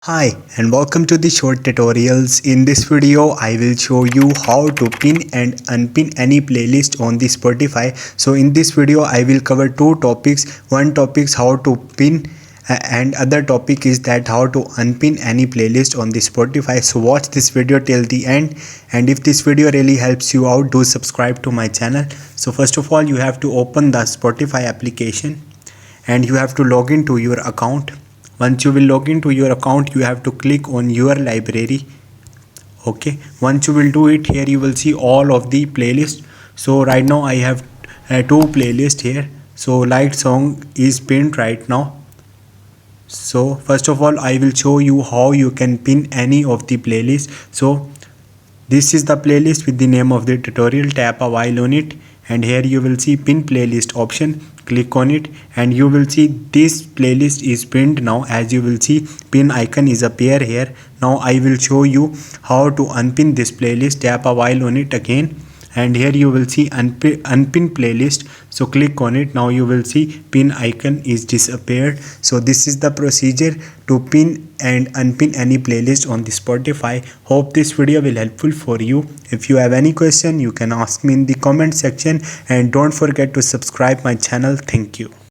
Hi and welcome to the short tutorials. In this video I will show you how to pin and unpin any playlist on the Spotify. So in this video I will cover two topics. One topic is how to pin and other topic is that how to unpin any playlist on the Spotify. So watch this video till the end, and if this video really helps you out, do subscribe to my channel. So first of all, you have to open the Spotify application and you have to log into your account. Once you will log into your account, you have to click on your library. Okay, once you will do it, here you will see all of the playlists. So right now I have two playlists here. So light song is pinned right now. So first of all, I will show you how you can pin any of the playlists. So this is the playlist with the name of the tutorial. Tap a while on it and here you will see pin playlist option. Click on it and you will see this playlist is pinned. Now as you will see, pin icon is appear here. Now I will show you how to unpin this playlist. Tap a while on it again and here you will see unpin playlist. So click on it. Now you will see pin icon is disappeared. So this is the procedure to pin and unpin any playlist on the Spotify. Hope this video will helpful for you. If you have any question, you can ask me in the comment section and don't forget to subscribe my channel. Thank you.